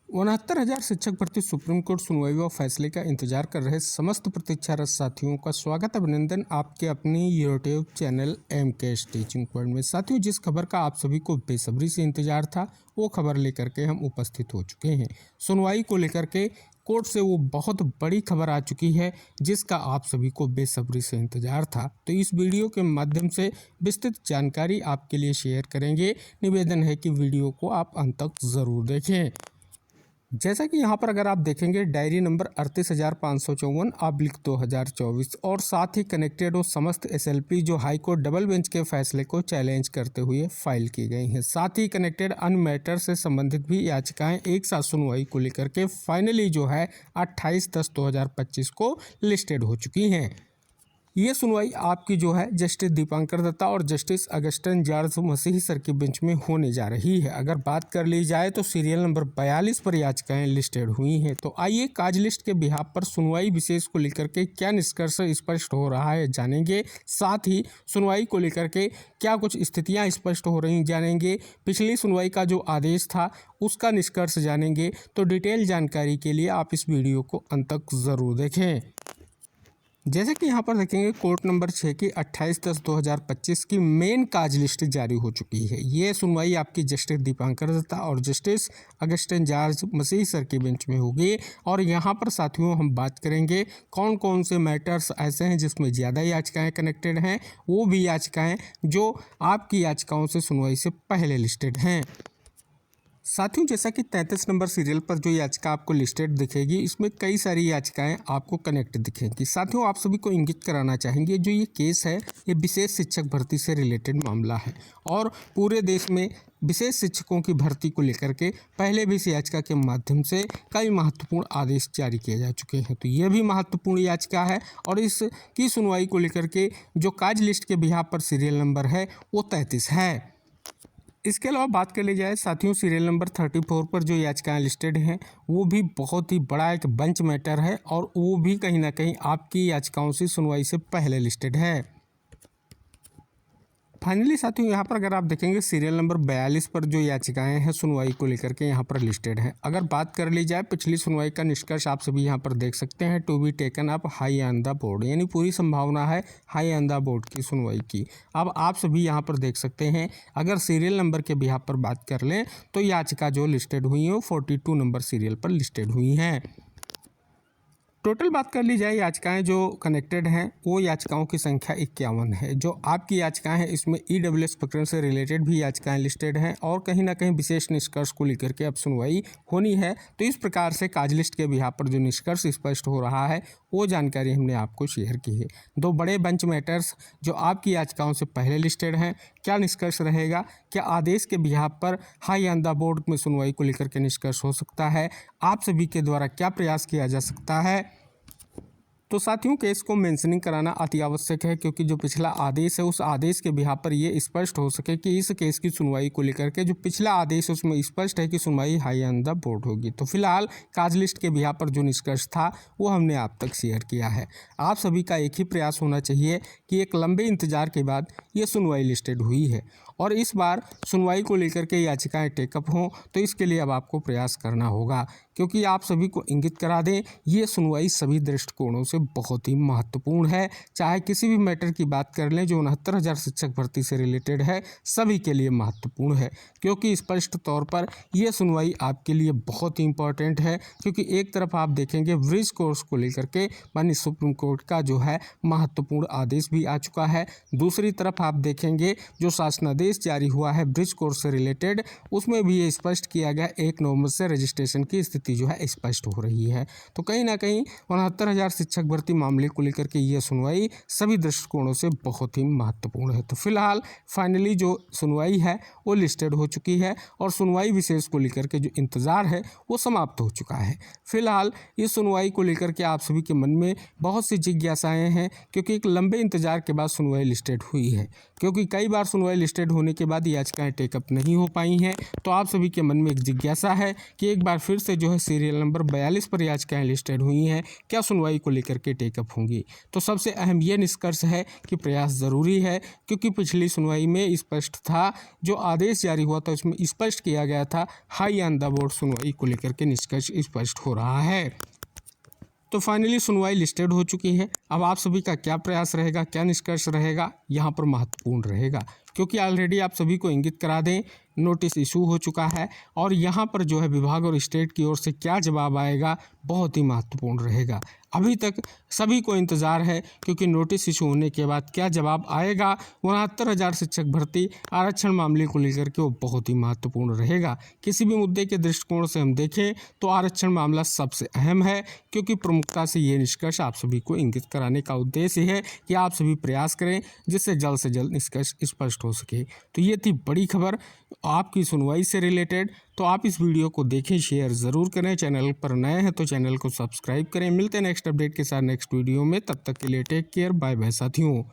69,000 शिक्षक भर्ती supreme court सुनवाई व फैसले का इंतजार कर रहे समस्त प्रतीक्षारत साथियों का स्वागत अभिनंदन आपके अपनी YouTube channel MK teaching point में। साथियों, जिस खबर का आप सभी को बेसब्री से इंतजार था वो खबर लेकर के हम उपस्थित हो चुके हैं। सुनवाई को लेकर के कोर्ट से वो बहुत बड़ी खबर आ चुकी है जिसका आप सभी को बेसब्री से इंतजार था। तो इस वीडियो के माध्यम से विस्तृत जानकारी आपके लिए शेयर करेंगे। निवेदन है कि वीडियो को आप अंत तक ज़रूर देखें। जैसा कि यहाँ पर अगर आप देखेंगे डायरी नंबर 38,554/2024 और साथ ही कनेक्टेड और समस्त SLP जो हाई कोर्ट डबल बेंच के फैसले को चैलेंज करते हुए फाइल की गई हैं। साथ ही कनेक्टेड अन्य मैटर से संबंधित भी याचिकाएं एक साथ सुनवाई को लेकर के फाइनली जो है 28/10/2025 को लिस्टेड हो चुकी हैं। ये सुनवाई आपकी जो है जस्टिस दीपांकर दत्ता और जस्टिस अगस्टिन जॉर्ज मसीही सर की बेंच में होने जा रही है। अगर बात कर ली जाए तो सीरियल नंबर 42 पर याचिकाएं लिस्टेड हुई हैं। तो आइए काज लिस्ट के बिहाफ पर सुनवाई विशेष को लेकर के क्या निष्कर्ष स्पष्ट हो रहा है जानेंगे। साथ ही सुनवाई को लेकर के क्या कुछ स्थितियां स्पष्ट हो रही जानेंगे। पिछली सुनवाई का जो आदेश था उसका निष्कर्ष जानेंगे। तो डिटेल जानकारी के लिए आप इस वीडियो को अंत तक ज़रूर देखें। जैसे कि यहाँ पर देखेंगे कोर्ट नंबर 6 की 28/10/2025 की मेन काज लिस्ट जारी हो चुकी है। ये सुनवाई आपकी जस्टिस दीपांकर दत्ता और जस्टिस अगस्टिन जॉर्ज मसीही सर की बेंच में होगी। और यहाँ पर साथियों हम बात करेंगे कौन कौन से मैटर्स ऐसे हैं जिसमें ज़्यादा याचिकाएँ कनेक्टेड हैं, वो भी याचिकाएँ जो आपकी याचिकाओं से सुनवाई से पहले लिस्टेड हैं। साथियों, जैसा कि 33 नंबर सीरियल पर जो याचिका आपको लिस्टेड दिखेगी इसमें कई सारी याचिकाएं आपको कनेक्ट दिखेंगी। साथियों, आप सभी को इंगित कराना चाहेंगे जो ये केस है ये विशेष शिक्षक भर्ती से रिलेटेड मामला है और पूरे देश में विशेष शिक्षकों की भर्ती को लेकर के पहले भी इस याचिका के माध्यम से कई महत्वपूर्ण आदेश जारी किए जा चुके हैं। तो ये भी महत्वपूर्ण याचिका है और इसकी सुनवाई को लेकर के जो काज लिस्ट के बिहाफ पर सीरियल नंबर है वो 33 है। इसके अलावा बात कर ली जाए साथियों सीरियल नंबर 34 पर जो याचिकाएं लिस्टेड हैं वो भी बहुत ही बड़ा एक बंच मैटर है और वो भी कहीं ना कहीं आपकी याचिकाओं से सुनवाई से पहले लिस्टेड है। फाइनली साथियों यहाँ पर अगर आप देखेंगे सीरियल नंबर 42 पर जो याचिकाएं हैं सुनवाई को लेकर के यहाँ पर लिस्टेड हैं। अगर बात कर ली जाए पिछली सुनवाई का निष्कर्ष आप सभी यहाँ पर देख सकते हैं to be taken up high on the board, यानी पूरी संभावना है हाई ऑन द बोर्ड की सुनवाई की। अब आप सभी यहाँ पर देख सकते हैं अगर सीरियल नंबर के बिहाफ पर बात कर लें तो याचिका जो लिस्टेड हुई है वो 42 नंबर सीरियल पर लिस्टेड हुई हैं। टोटल बात कर ली जाए याचिकाएं जो कनेक्टेड हैं वो याचिकाओं की संख्या 51 है। जो आपकी याचिकाएं हैं इसमें EWS प्रकरण से रिलेटेड भी याचिकाएं लिस्टेड हैं और कहीं ना कहीं विशेष निष्कर्ष को लेकर के अब सुनवाई होनी है। तो इस प्रकार से काज लिस्ट के बिहाफ पर जो निष्कर्ष स्पष्ट हो रहा है वो जानकारी हमने आपको शेयर की है। दो बड़े बेंच मैटर्स जो आपकी याचिकाओं से पहले लिस्टेड हैं, क्या निष्कर्ष रहेगा, क्या आदेश के बिहाफ पर हाई ऑन द बोर्ड में सुनवाई को लेकर के निष्कर्ष हो सकता है, आप सभी के द्वारा क्या प्रयास किया जा सकता है। तो साथियों केस को मेंशनिंग कराना अति आवश्यक है क्योंकि जो पिछला आदेश है उस आदेश के बिहाफ पर ये स्पष्ट हो सके कि इस केस की सुनवाई को लेकर के जो पिछला आदेश है उसमें स्पष्ट है कि सुनवाई हाई ऑन द बोर्ड होगी। तो फिलहाल काज लिस्ट के बिहाफ पर जो निष्कर्ष था वो हमने आप तक शेयर किया है। आप सभी का एक ही प्रयास होना चाहिए कि एक लंबे इंतजार के बाद ये सुनवाई लिस्टेड हुई है और इस बार सुनवाई को लेकर के याचिकाएं टेकअप हों तो इसके लिए अब आपको प्रयास करना होगा। क्योंकि आप सभी को इंगित करा दें ये सुनवाई सभी दृष्टिकोणों से बहुत ही महत्वपूर्ण है। चाहे किसी भी मैटर की बात कर लें जो 69,000 शिक्षक भर्ती से रिलेटेड है सभी के लिए महत्वपूर्ण है क्योंकि स्पष्ट तौर पर यह सुनवाई आपके लिए बहुत ही इंपॉर्टेंट है। क्योंकि एक तरफ आप देखेंगे ब्रिज कोर्स को लेकर के माननीय सुप्रीम कोर्ट का जो है महत्वपूर्ण आदेश भी आ चुका है, दूसरी तरफ आप देखेंगे जो शासनादेश जारी हुआ है ब्रिज कोर्स से रिलेटेड उसमें भी ये स्पष्ट किया गया 1 नवंबर से रजिस्ट्रेशन की स्थिति जो है स्पष्ट हो रही है। तो कहीं ना कहीं 69,000 शिक्षक भर्ती मामले को लेकर के ये सुनवाई सभी दृष्टिकोणों से बहुत ही महत्वपूर्ण है। तो फिलहाल फाइनली जो सुनवाई है वो लिस्टेड हो चुकी है और सुनवाई विशेष को लेकर के जो इंतज़ार है वो समाप्त हो चुका है। फिलहाल इस सुनवाई को लेकर के आप सभी के मन में बहुत सी जिज्ञासाएं हैं क्योंकि एक लंबे इंतजार के बाद सुनवाई लिस्टेड हुई है। क्योंकि कई बार सुनवाई लिस्टेड होने के बाद याचिकाएं टेकअप नहीं हो पाई हैं। तो आप सभी के मन में एक जिज्ञासा है कि एक बार फिर से जो है सीरियल नंबर 42 पर याचिकाएं लिस्टेड हुई हैं, क्या सुनवाई को लेकर के टेकअप होंगी। तो सबसे अहम ये निष्कर्ष है कि प्रयास ज़रूरी है, क्योंकि पिछली सुनवाई में स्पष्ट था, जो आदेश जारी हुआ था उसमें स्पष्ट किया गया था, हाई ऑन द बोर्ड सुनवाई को लेकर के निष्कर्ष स्पष्ट हो रहा है। तो फाइनली सुनवाई लिस्टेड हो चुकी है। अब आप सभी का क्या प्रयास रहेगा, क्या निष्कर्ष रहेगा, यहाँ पर महत्वपूर्ण रहेगा, क्योंकि ऑलरेडी आप सभी को इंगित करा दें, नोटिस इशू हो चुका है और यहाँ पर जो है विभाग और स्टेट की ओर से क्या जवाब आएगा बहुत ही महत्वपूर्ण रहेगा। अभी तक सभी को इंतज़ार है, क्योंकि नोटिस इशू होने के बाद क्या जवाब आएगा। 69,000 शिक्षक भर्ती आरक्षण मामले को लेकर के वो बहुत ही महत्वपूर्ण रहेगा। किसी भी मुद्दे के दृष्टिकोण से हम देखें तो आरक्षण मामला सबसे अहम है, क्योंकि प्रमुखता से ये निष्कर्ष आप सभी को इंगित कराने का उद्देश्य है कि आप सभी प्रयास करें जिससे जल्द से जल्द निष्कर्ष स्पष्ट हो सके। तो ये थी बड़ी खबर आपकी सुनवाई से रिलेटेड। तो आप इस वीडियो को देखें, शेयर ज़रूर करें। चैनल पर नए हैं तो चैनल को सब्सक्राइब करें। मिलते हैं नेक्स्ट अपडेट के साथ नेक्स्ट वीडियो में, तब तक के लिए टेक केयर, बाय बाय साथियों।